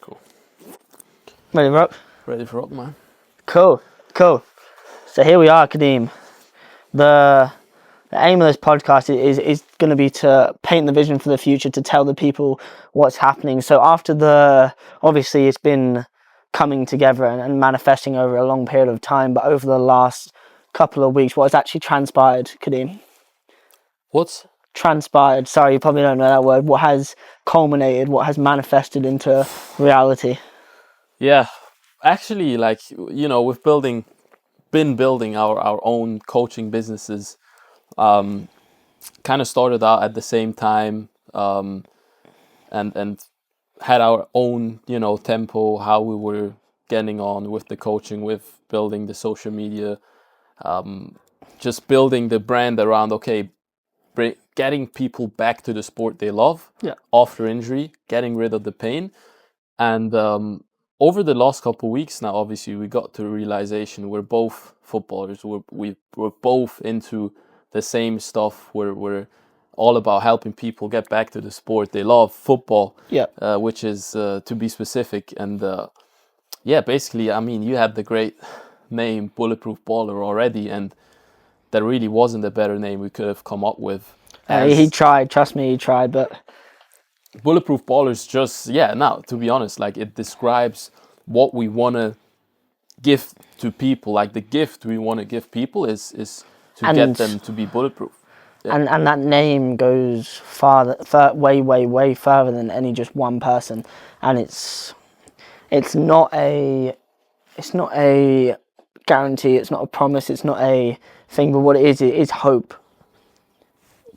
Cool. Ready, rock? Ready for rock, man? Cool. So here we are, Kadeem. The aim of this podcast is going to be to paint the vision for the future, to tell the people what's happening. So obviously it's been coming together and manifesting over a long period of time, but over the last couple of weeks, what has actually transpired, Kadeem? What's Transpired, sorry, you probably don't know that word. What has culminated, what has manifested into reality? Yeah, actually, like, we've been building our own coaching businesses. Kind of started out at the same time, and had our own, tempo, how we were getting on with the coaching, with building the social media, just building the brand around, getting people back to the sport they love Yeah. after injury, getting rid of the pain. And over the last couple of weeks now, obviously, we got to the realization we're both footballers. We're both into the same stuff. We're all about helping people get back to the sport they love, football. Yeah. Which is, to be specific. And basically, I mean, you had the great name Bulletproof Baller already, and there really wasn't a better name we could have come up with. He tried, trust me, he tried, but Bulletproof Ballers now, to be honest, like, it describes what we want to give to people. Like, the gift we want to give people is to get them to be bulletproof. Yeah. And that name goes way further than any just one person. And it's not a guarantee, it's not a promise, it's not a thing, but what it is hope.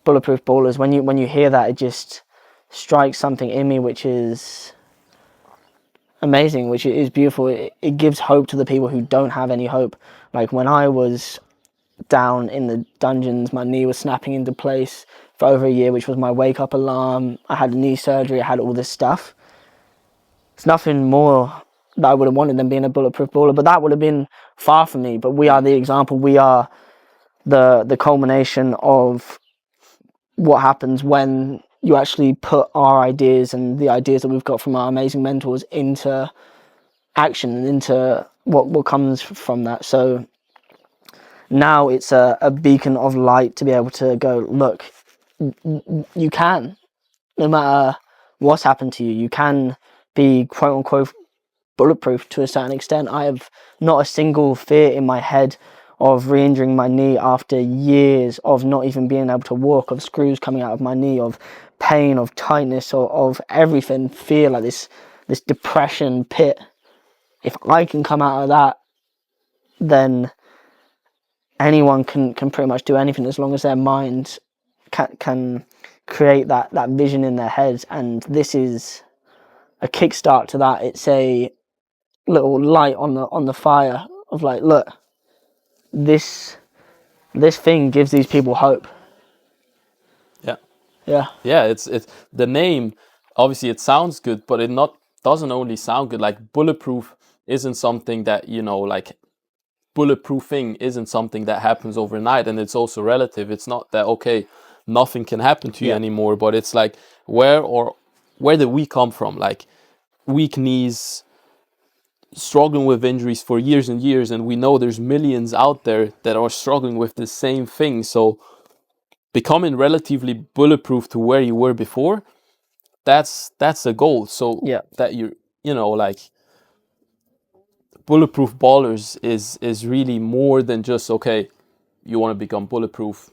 Bulletproof Ballers, when you hear that, it just strikes something in me which is amazing, which is beautiful. It gives hope to the people who don't have any hope. Like, when I was down in the dungeons, my knee was snapping into place for over a year, which was my wake up alarm. I had knee surgery, I had all this stuff. It's nothing more that I would have wanted than being a bulletproof baller, but that would have been far from me. But we are the example. We are the culmination of what happens when you actually put our ideas and the ideas that we've got from our amazing mentors into action and into what comes from that. So now it's a beacon of light to be able to go, look, you can, no matter what's happened to you, you can be quote unquote bulletproof to a certain extent. I have not a single fear in my head of re-injuring my knee after years of not even being able to walk, of screws coming out of my knee, of pain, of tightness, of everything, fear, like this depression pit. If I can come out of that, then anyone can pretty much do anything, as long as their mind can create that vision in their heads. And this is a kickstart to that. It's a little light on the fire of, like, look, this thing gives these people hope. Yeah, it's the name. Obviously, it sounds good, but it doesn't only sound good. Like, bulletproof isn't something that, like, bulletproofing isn't something that happens overnight, and it's also relative. It's not that, okay, nothing can happen to you anymore, but it's like, where did we come from? Like, weak knees, struggling with injuries for years and years, and we know there's millions out there that are struggling with the same thing. So becoming relatively bulletproof to where you were before, that's a goal. So that like, Bulletproof Ballers is really more than just, okay, you want to become bulletproof,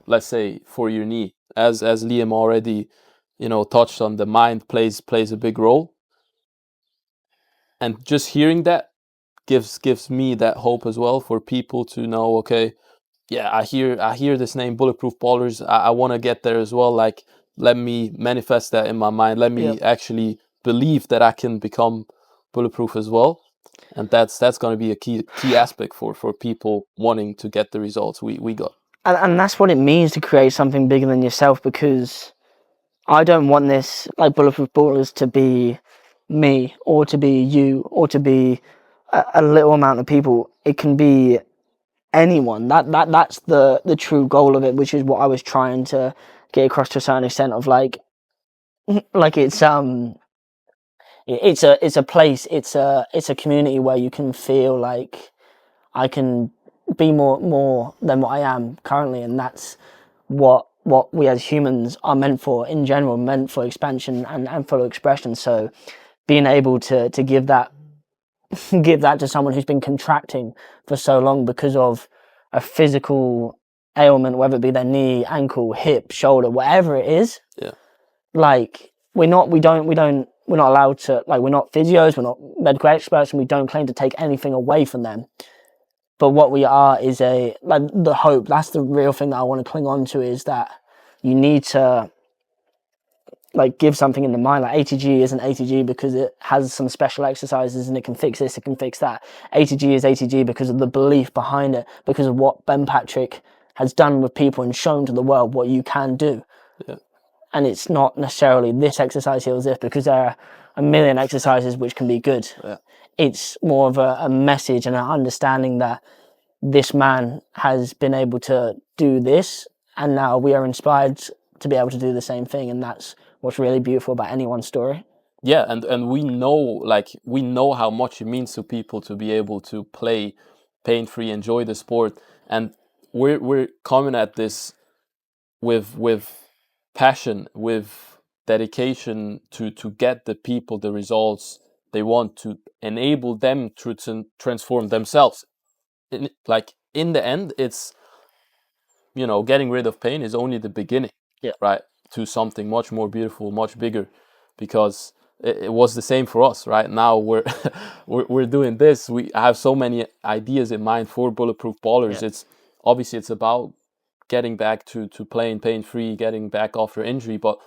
let's say, for your knee. As Liam already, touched on, the mind plays a big role. And just hearing that gives me that hope as well, for people to know, okay, yeah, I hear this name, Bulletproof Ballers. I want to get there as well. Like, let me manifest that in my mind. Let me actually believe that I can become bulletproof as well. And that's going to be a key aspect for people wanting to get the results we got. And that's what it means to create something bigger than yourself, because I don't want this, like, Bulletproof Ballers, to be me, or to be you, or to be a little amount of people. It can be anyone. That's the true goal of it, which is what I was trying to get across to a certain extent, of like it's it's a place, it's a community where you can feel like I can be more than what I am currently, and that's what we as humans are meant for in general, meant for expansion and full expression. So being able to give that give that to someone who's been contracting for so long because of a physical ailment, whether it be their knee, ankle, hip, shoulder, whatever it is, Yeah. like we're not allowed to, like, we're not physios, we're not medical experts, and we don't claim to take anything away from them. But what we are is the hope. That's the real thing that I want to cling on to, is that you need to like give something in the mind. Like ATG isn't ATG because it has some special exercises and it can fix this, it can fix that. ATG is ATG because of the belief behind it, because of what Ben Patrick has done with people and shown to the world what you can do. Yeah. And it's not necessarily this exercise heals this, because there are a million exercises which can be good. Yeah. It's more of a message and an understanding that this man has been able to do this, and now we are inspired to be able to do the same thing. And that's what's really beautiful about anyone's story. Yeah, and we know how much it means to people to be able to play pain-free, enjoy the sport, and we're coming at this with passion, with dedication to get the people the results they want, to enable them to transform themselves. In the end, it's, getting rid of pain is only the beginning. Yeah. Right, to something much more beautiful, much bigger, because it was the same for us. Right now we're we're doing this. We have so many ideas in mind for Bulletproof Ballers. Yeah. It's about getting back to playing pain-free, getting back off your injury, but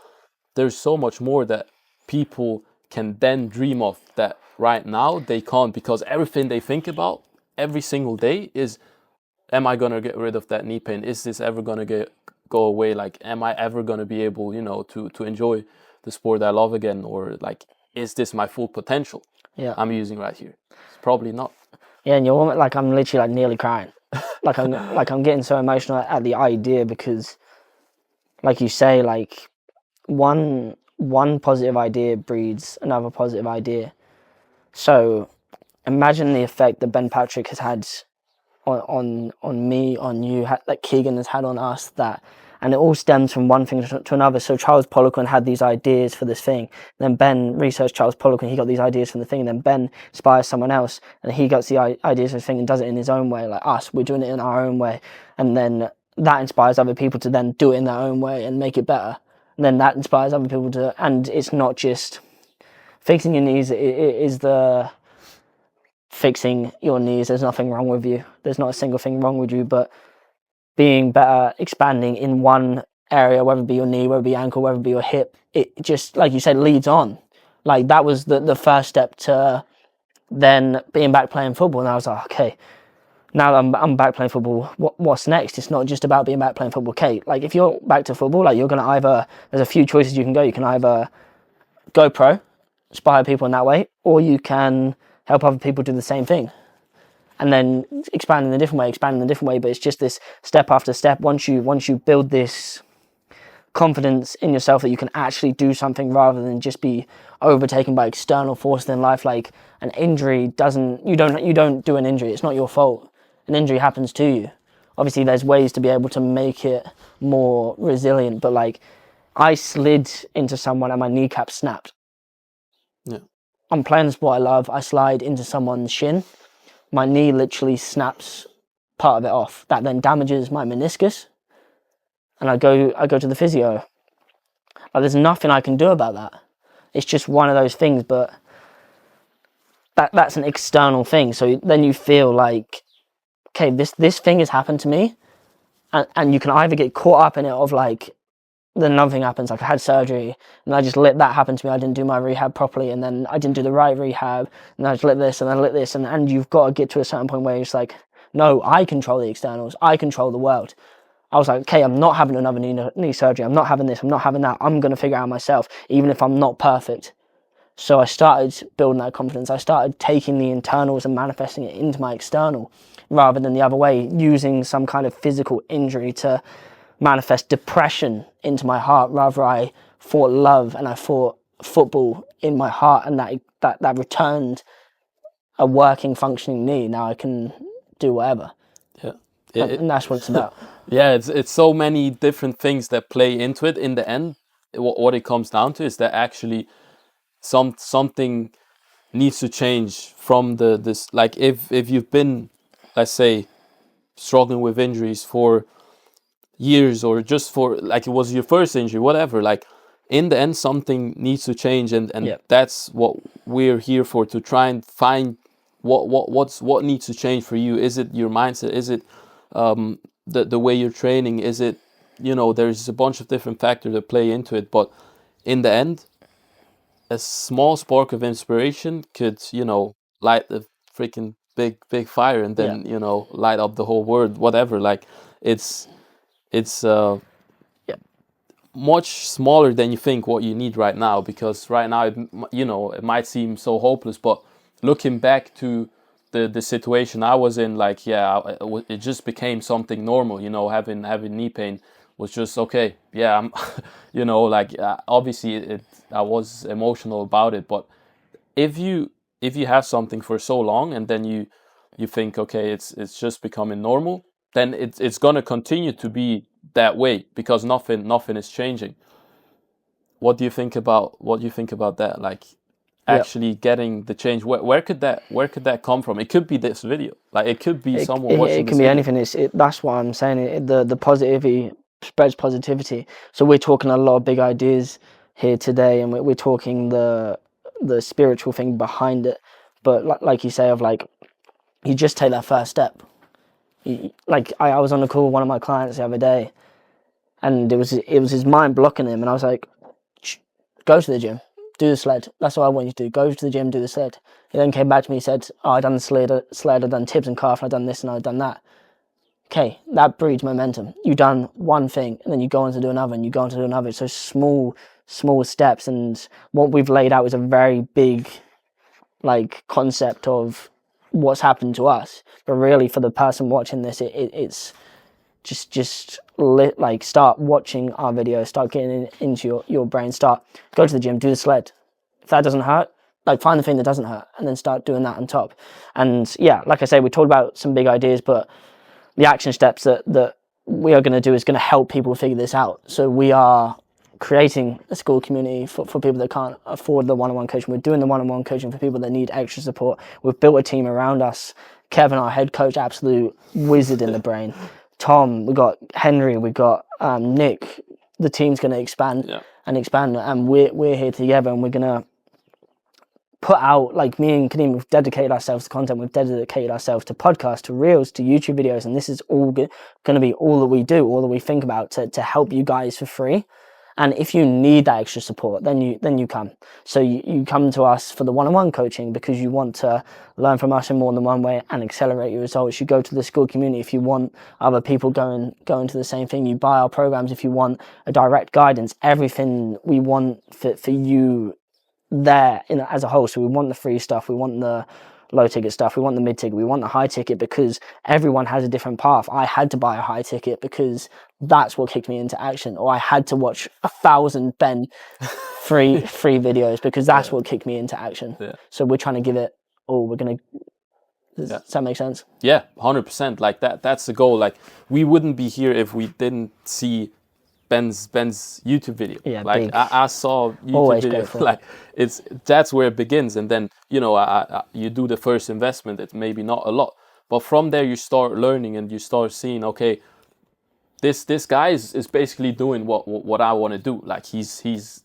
there's so much more that people can then dream of that right now they can't, because everything they think about every single day is, am I gonna get rid of that knee pain? Is this ever gonna go away? Like, am I ever gonna be able, to enjoy the sport I love again? Or like, is this my full potential? Yeah. I'm using right here? It's probably not. Yeah, and you're like, I'm literally like nearly crying. I'm getting so emotional at the idea, because, like you say, like one positive idea breeds another positive idea. So imagine the effect that Ben Patrick has had on me, on you, that Keegan has had on us, and it all stems from one thing to another. So Charles Poliquin had these ideas for this thing, then Ben researched Charles Poliquin, he got these ideas from the thing, and then Ben inspires someone else and he gets the ideas for the thing and does it in his own way. Like us, we're doing it in our own way, and then that inspires other people to then do it in their own way and make it better, and then that inspires other people to. And it's not just fixing your knees, it is the fixing your knees. There's nothing wrong with you, there's not a single thing wrong with you, but being better, expanding in one area, whether it be your knee, whether it be your ankle, whether it be your hip, it just, like you said, leads on. Like that was the first step to then being back playing football. And I was like, okay, now that I'm back playing football, what's next? It's not just about being back playing football. Okay, like if you're back to football, like you're going to either, there's a few choices you can go. You can either go pro, inspire people in that way, or you can help other people do the same thing. And then expand in a different way, but it's just this step after step. Once you build this confidence in yourself that you can actually do something rather than just be overtaken by external forces in life, like an injury you don't do an injury. It's not your fault. An injury happens to you. Obviously, there's ways to be able to make it more resilient, but like I slid into someone and my kneecap snapped. Yeah. I'm playing the sport I love. I slide into someone's shin. My knee literally snaps part of it off. That then damages my meniscus, and I go to the physio. Like, there's nothing I can do about that. It's just one of those things, but that's an external thing. So then you feel like, okay, this thing has happened to me, and you can either get caught up in it of like, then nothing happens. Like I had surgery and I just let that happen to me. I didn't do my rehab properly, and then I didn't do the right rehab, and I just let this and then let this, and you've got to get to a certain point where it's like, no, I control the externals. I control the world. I was like, okay, I'm not having another knee surgery. I'm not having this. I'm not having that. I'm going to figure it out myself, even if I'm not perfect. So I started building that confidence. I started taking the internals and manifesting it into my external rather than the other way, using some kind of physical injury to manifest depression into my heart. Rather, I fought love and I fought football in my heart, and that returned a working, functioning knee. Now I can do whatever, Yeah. and that's what it's about. Yeah, it's so many different things that play into it. In the end, what it comes down to is that actually something needs to change from this. Like if you've been, let's say, struggling with injuries for years, or just for like it was your first injury, whatever, like in the end something needs to change, and Yep. that's what we're here for, to try and find what needs to change for you. Is it your mindset? Is it the way you're training? Is it, there's a bunch of different factors that play into it, but in the end, a small spark of inspiration could, light a freaking big fire, and then, light up the whole world, whatever. Like it's Yep. much smaller than you think what you need right now, because right now it might seem so hopeless, but looking back to the situation I was in, like, yeah, it just became something normal. Having knee pain was just okay. Yeah, I'm like, obviously I was emotional about it, but if you have something for so long, and then you think, okay, it's just becoming normal, then it's gonna continue to be that way, because nothing is changing. What do you think about that? Like, Yep. actually getting the change. Where could that come from? It could be this video. Like, it could be someone watching It this can be video. anything. That's what I'm saying. The positivity spreads positivity. So we're talking a lot of big ideas here today, and we're talking the spiritual thing behind it. But like you say, of like, you just take that first step. Like I was on a call with one of my clients the other day, and it was his mind blocking him, and I was like, go to the gym, do the sled. That's what I want you to do. Go to the gym, do the sled. He then came back to me and said, oh, I done the sled, I done tips and calf, and I done this and I done that. Okay, that breeds momentum. You done one thing, and then you go on to do another, and you go on to do another. So small steps, and what we've laid out is a very big, like, concept of what's happened to us. But really, for the person watching this, it's just like, start watching our videos, start getting into your brain, go to the gym, do the sled. If that doesn't hurt, like, find the thing that doesn't hurt, and then start doing that on top. And yeah, like I say, we talked about some big ideas, but the action steps that we are going to do is going to help people figure this out. So we are creating a school community for people that can't afford the one-on-one coaching. We're doing the one-on-one coaching for people that need extra support. We've built a team around us. Kevin, our head coach, absolute wizard in the brain. Tom, we got Henry, we got Nick. The team's going to expand and expand, and we're here together, and we're going to put out, like, me and Kadeem, we've dedicated ourselves to content, we've dedicated ourselves to podcasts, to reels, to YouTube videos, and this is all going to be all that we do, all that we think about to help you guys for free. And if you need that extra support, then you come. So you come to us for the one-on-one coaching because you want to learn from us in more than one way and accelerate your results. You go to the school community if you want other people going to the same thing. You buy our programs if you want a direct guidance. Everything we want for you there as a whole. So we want the free stuff, we want the low ticket stuff, we want the mid ticket, we want the high ticket, because everyone has a different path. I had to buy a high ticket because that's what kicked me into action, or I had to watch 1,000 Ben free videos because that's what kicked me into action. So we're trying to give it all. Does that make sense? Yeah, 100%. Like that's the goal. Like, we wouldn't be here if we didn't see Ben's YouTube video. Yeah, like I saw YouTube Always video. go for it. Like, that's where it begins, and then you do the first investment. It's maybe not a lot, but from there you start learning and you start seeing, okay, this guy is basically doing what I want to do. Like, he's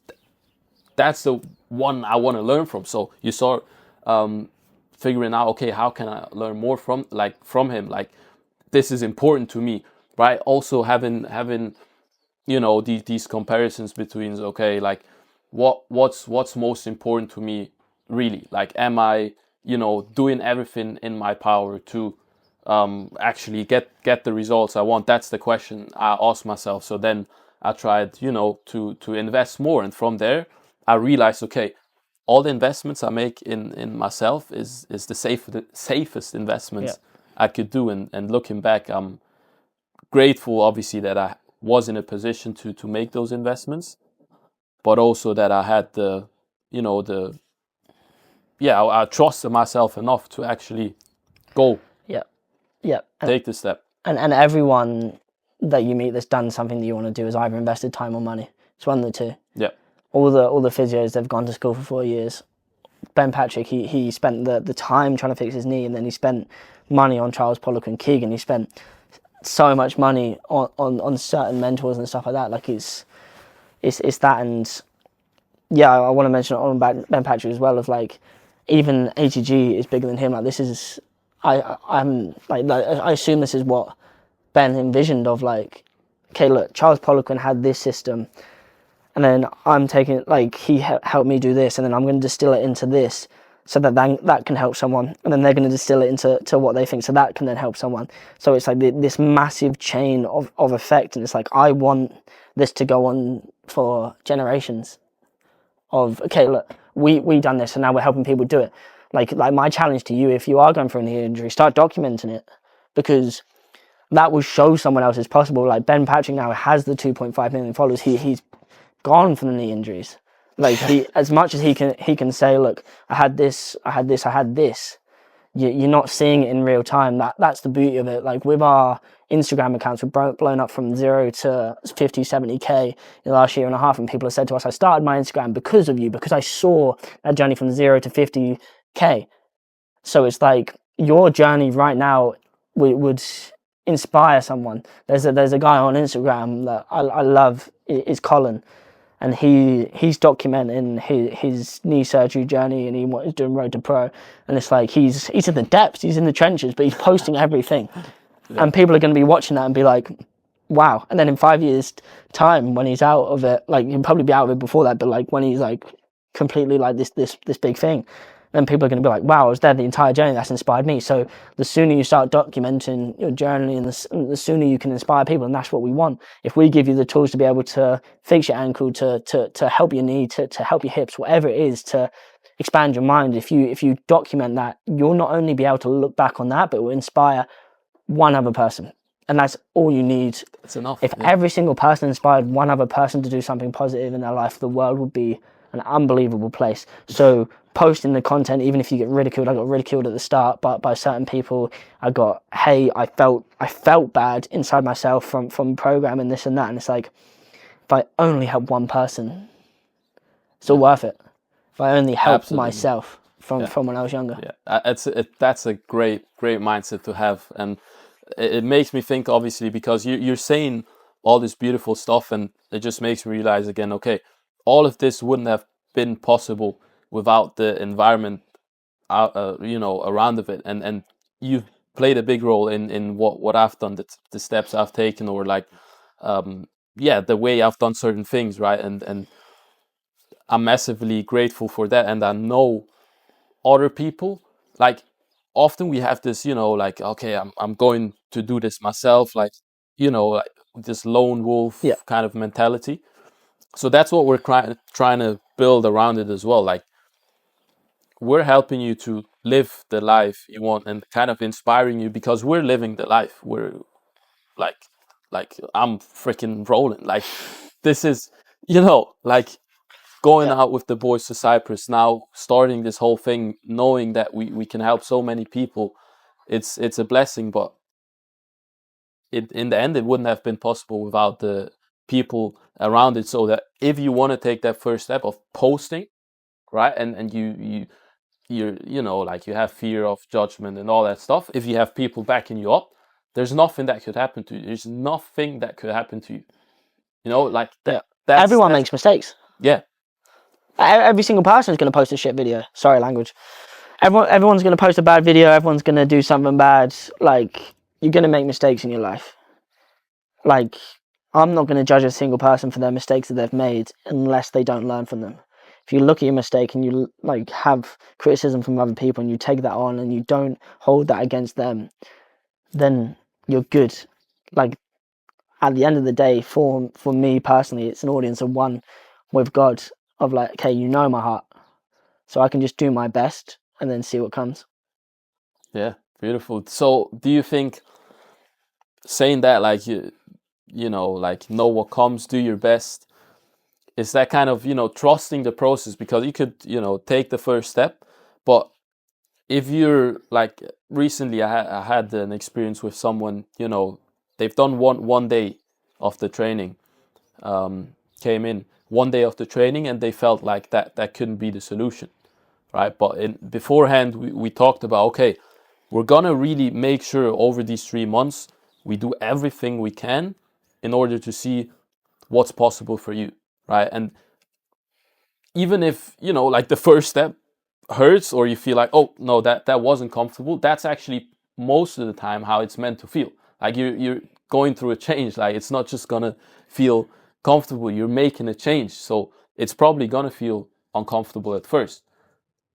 that's the one I want to learn from. So you start figuring out, okay, how can I learn more from him? Like, this is important to me, right? Also having these comparisons between, okay, like, what's most important to me, really? Like, am I doing everything in my power to actually get the results I want? That's the question I asked myself. So then I tried to invest more, and from there I realized, okay, all the investments I make in myself is the safest investments I could do. And looking back, I'm grateful, obviously, that I was in a position to make those investments, but also that I had the I trusted myself enough to actually go Yeah. take the step. And everyone that you meet that's done something that you want to do has either invested time or money. It's one of the two. Yeah. All the physios, they've gone to school for 4 years. Ben Patrick, he spent the time trying to fix his knee, and then he spent money on Charles Pollock and Keegan. He spent so much money on certain mentors and stuff like that. Like it's that. And yeah, I want to mention on Ben Patrick as well, of like, even ATG is bigger than him. Like, this is, I'm like I assume this is what Ben envisioned of, like, okay, look, Charles Poliquin had this system, and then I'm taking, like, he helped me do this, and then I'm going to distill it into this, so that can help someone, and then they're going to distill it into what they think, so that can then help someone. So it's like this massive chain of effect, and it's like, I want this to go on for generations. Of, okay, look, we done this, and now we're helping people do it. Like my challenge to you, if you are going for a knee injury, start documenting it, because that will show someone else it's possible. Like, Ben Patrick now has the 2.5 million followers. He's gone from the knee injuries. Like, he, as much as he can say, look, I had this. You're not seeing it in real time. That's the beauty of it. Like, with our Instagram accounts, we've blown up from 0 to 50, 70k in the last year and a half, and people have said to us, I started my Instagram because of you, because I saw that journey from 0 to 50k. So it's like, your journey right now would inspire someone. There's a guy on Instagram that I love, is Colin, and he's documenting his knee surgery journey, and he's doing Road to Pro, and it's like, he's in the depths, he's in the trenches, but he's posting everything. Yeah. And people are going to be watching that and be like, wow. And then in 5 years time, when he's out of it, like, he'll probably be out of it before that, but like, when he's like completely like this big thing, then people are going to be like, wow, I was there the entire journey, that's inspired me. So the sooner you start documenting your journey, and the sooner you can inspire people, and that's what we want. If we give you the tools to be able to fix your ankle, to help your knee, to help your hips, whatever it is, to expand your mind, if you document that, you'll not only be able to look back on that, but it will inspire one other person. And that's all you need. It's enough. If every single person inspired one other person to do something positive in their life, the world would be an unbelievable place. So posting the content, even if you get ridiculed, I got ridiculed at the start, but by certain people, I got, hey, I felt bad inside myself from programming this and that, and it's like, if I only help one person, it's all worth it. If I only helped myself from when I was younger. Yeah, that's a great mindset to have, and it makes me think, obviously, because you're saying all this beautiful stuff, and it just makes me realize again, okay, all of this wouldn't have been possible without the environment, around of it, and you've played a big role in what I've done, the steps I've taken, or like, the way I've done certain things, right, and I'm massively grateful for that, and I know other people, like, often we have this, like, okay, I'm going to do this myself, like, like this lone wolf kind of mentality. So that's what we're trying to build around it as well. Like, we're helping you to live the life you want, and kind of inspiring you, because we're living the life. We're like I'm freaking rolling. Like, this is, like, going out with the boys to Cyprus now, starting this whole thing, knowing that we can help so many people. It's a blessing, but in the end, it wouldn't have been possible without the people around it. So that if you want to take that first step of posting, right, and you're like, you have fear of judgment and all that stuff, if you have people backing you up, there's nothing that could happen to you. There's nothing that could happen to you. Like that. Everyone makes mistakes. Yeah. Every single person is going to post a shit video. Sorry, language. Everyone's going to post a bad video. Everyone's going to do something bad. Like, you're going to make mistakes in your life. Like, I'm not going to judge a single person for their mistakes that they've made unless they don't learn from them. If you look at your mistake and you like have criticism from other people, and you take that on and you don't hold that against them, then you're good. Like, at the end of the day, for me personally, it's an audience of one with God, of like, okay, my heart, so I can just do my best and then see what comes. Yeah, beautiful. So do you think saying that, like, like, know what comes, do your best, it's that kind of, trusting the process, because you could, take the first step, but if you're like, recently I had an experience with someone, they've done one day of the training, came in one day of the training, and they felt like that couldn't be the solution, right? But beforehand, we talked about, okay, we're gonna really make sure over these 3 months we do everything we can in order to see what's possible for you, right? And even if, like the first step hurts, or you feel like, oh no, that wasn't comfortable, that's actually most of the time how it's meant to feel. Like you're going through a change. Like, it's not just gonna feel comfortable, you're making a change, so it's probably gonna feel uncomfortable at first,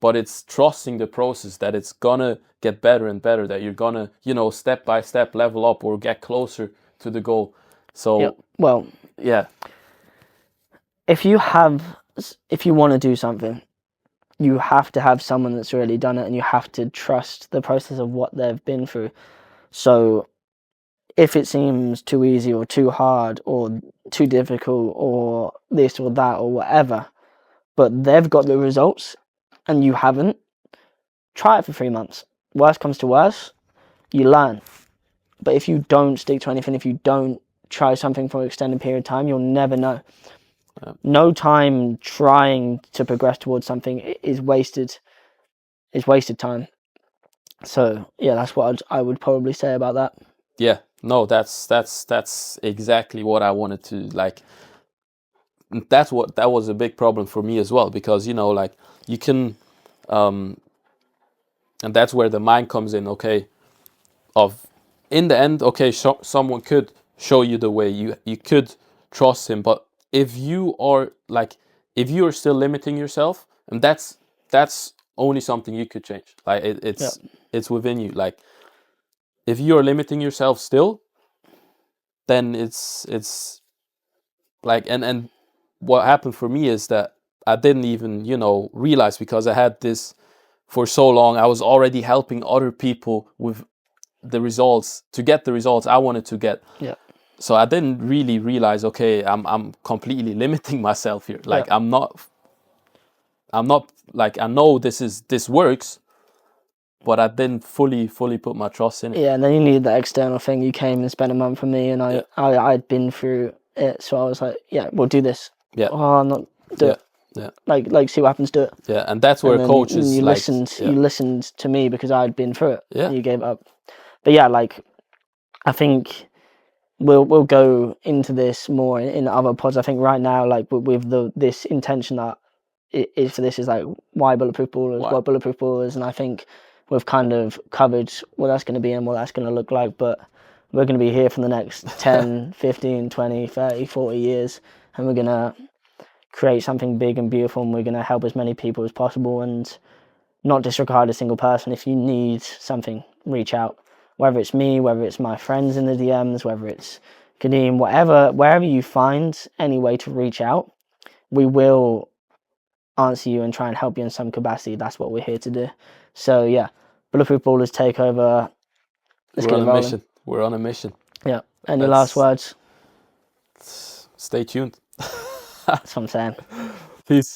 but it's trusting the process, that it's gonna get better and better, that you're gonna, step by step level up or get closer to the goal. So Yep. Well, yeah, if you want to do something, you have to have someone that's already done it, and you have to trust the process of what they've been through. So if it seems too easy or too hard or too difficult or this or that or whatever, but they've got the results and you haven't, try it for 3 months. Worst comes to worst, you learn. But if you don't stick to anything, if you don't try something for an extended period of time, you'll never know. No time trying to progress towards something is wasted time. So yeah, that's what I would probably say about that. yeah, no, that's exactly what I wanted to, like, that was a big problem for me as well, because like, you can, and that's where the mind comes in, okay, of, in the end, okay, someone could show you the way, you could trust him, but if you are still limiting yourself, and that's only something you could change. Like, it's within you. Like, if you are limiting yourself still, then it's like, and what happened for me is that I didn't even, realize, because I had this for so long. I was already helping other people with the results, to get the results I wanted to get. Yeah. So I didn't really realize, okay, I'm completely limiting myself here. Like, I'm not like, I know this works, but I didn't fully put my trust in it. Yeah, and then you need that external thing. You came and spent a month with me, and I'd been through it, so I was like, yeah, we'll do this. Yeah. Oh, I'm not do it. Yeah. Like see what happens, do it. Yeah, and that's where and coach is you like, you listened to me because I'd been through it. Yeah. And you gave up. But yeah, like, I think we'll go into this more in other pods. I think right now, like, with this intention that is for this is like, why Bulletproof Ballers, what Bulletproof Ballers, and I think we've kind of covered what that's going to be and what that's going to look like, but we're going to be here for the next 10, 15, 20, 30, 40 years, and we're going to create something big and beautiful, and we're going to help as many people as possible and not disregard a single person. If you need something, reach out. Whether it's me, whether it's my friends in the DMs, whether it's Kadeem, wherever you find any way to reach out, we will answer you and try and help you in some capacity. That's what we're here to do. So yeah, Bulletproof Ballers take over. We're on a mission. We're on a mission. Yeah. Any last words? Stay tuned. That's what I'm saying. Peace.